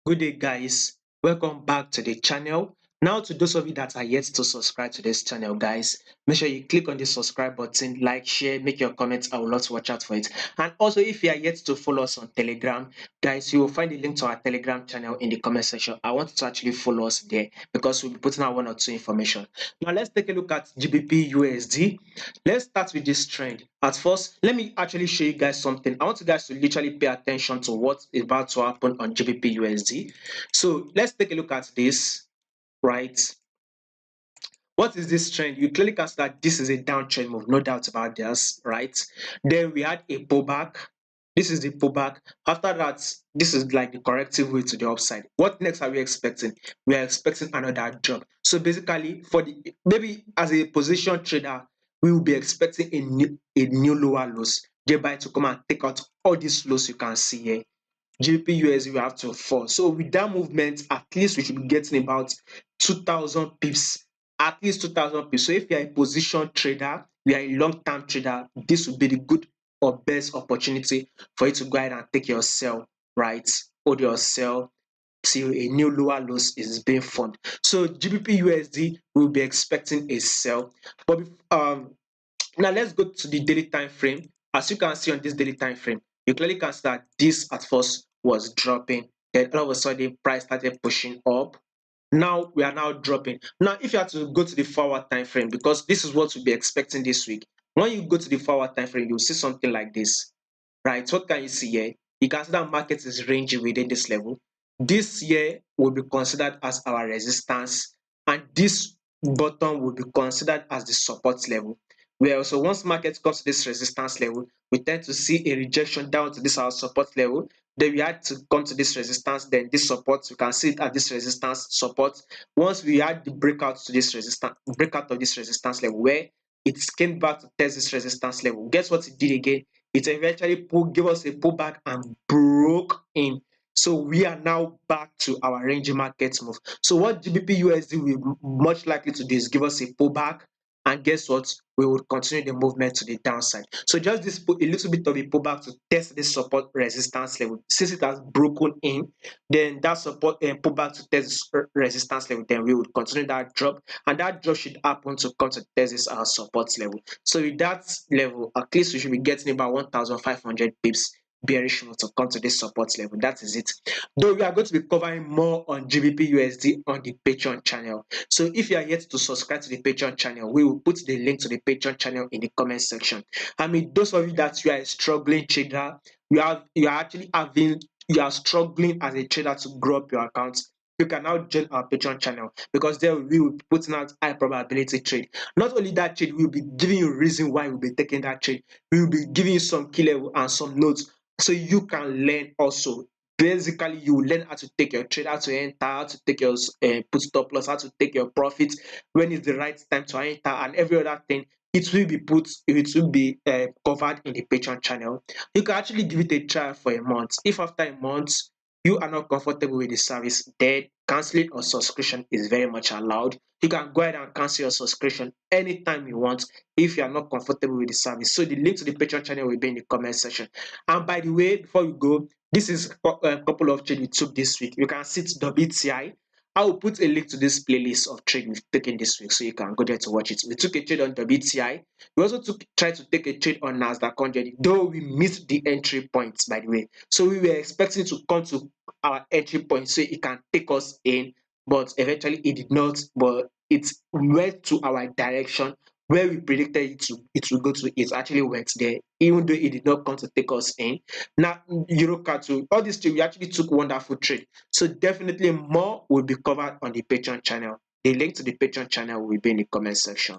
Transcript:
Good day, guys. Welcome back to the channel. Now, to those of you that are yet to subscribe to this channel, guys, make sure you click on the subscribe button, like, share, make your comments. I will love to watch out for it. And also, if you are yet to follow us on Telegram, guys, you will find the link to our Telegram channel in the comment section. I want you to actually follow us there because we'll be putting out one or two information. Now, let's take a look at GBP USD. Let's start with this trend. At first, let me actually show you guys something. I want you guys to literally pay attention to what is about to happen on GBP USD. So let's take a look at this, right? What is this trend? You clearly can see that this is a downtrend move, no doubt about this, right? Then we had a pullback. This is the pullback. After that, this is like the corrective way to the upside. What next are we expecting? We are expecting another drop. So basically, for the maybe as a position trader, we will be expecting a new lower lows, thereby to come and take out all these lows you can see here. GBPUSD will have to fall. So with that movement, at least we should be getting about 2,000 pips, at least 2,000 pips. So if you are a position trader, you are a long-term trader, this would be the good or best opportunity for you to go ahead and take your sell, right? Hold your sell till a new lower lows is being formed. So GBPUSD will be expecting a sell. But now let's go to the daily time frame. As you can see on this daily time frame, you clearly can see that this at first was dropping, then all of a sudden price started pushing up. Now we are now dropping. Now, if you have to go to the forward time frame, because this is what we'll be expecting this week. When you go to the forward time frame, you'll see something like this, right? What can you see here? You can see that market is ranging within this level. This year will be considered as our resistance, and this bottom will be considered as the support level. Where also once market comes to this resistance level, we tend to see a rejection down to this our support level. Then we had to come to this resistance, then this support. You can see it at this resistance support. Once we had the breakout to this resistance, breakout of this resistance level, where it came back to test this resistance level. Guess what it did again? It eventually gave us a pullback and broke in. So we are now back to our ranging market move. So what GBP USD will much likely to do is give us a pullback, and guess what? We will continue the movement to the downside. So just this a little bit of a pullback to test this support resistance level. Since it has broken in, then that support and pullback to test this resistance level, then we will continue that drop, and that drop should happen to come to test this our support level. So with that level, at least we should be getting about 1,500 pips bearish move to come to this support level. That is it. Though we are going to be covering more on GBP USD on the Patreon channel. So if you are yet to subscribe to the Patreon channel, we will put the link to the Patreon channel in the comment section. I mean, those of you that you are a struggling trader, you are struggling as a trader to grow up your account, you can now join our Patreon channel, because there we will be putting out high probability trade. Not only that trade, we will be giving you a reason why we'll be taking that trade. We will be giving you some key level and some notes so you can learn also. Basically, you learn how to take your trade, how to enter, how to take your put stop loss, how to take your profit, when is the right time to enter, and every other thing. It will be covered in the Patreon channel. You can actually give it a try for a month. If after a month you are not comfortable with the service, then canceling or subscription is very much allowed. You can go ahead and cancel your subscription anytime you want if you are not comfortable with the service. So the link to the Patreon channel will be in the comment section. And by the way, before we go, this is a couple of trades we took this week. You can see it's WTI. I will put a link to this playlist of trade we've taken this week, so you can go there to watch it. We took a trade on WTI. We also tried to take a trade on Nasdaq 100, though we missed the entry points, by the way. So we were expecting to come to our entry point so it can take us in, but eventually it did not. But it went to our direction where we predicted it will go to. It actually went there, even though it did not come to take us in. Now, Eurocard, all these trades, we actually took wonderful trade. So definitely more will be covered on the Patreon channel. The link to the Patreon channel will be in the comment section.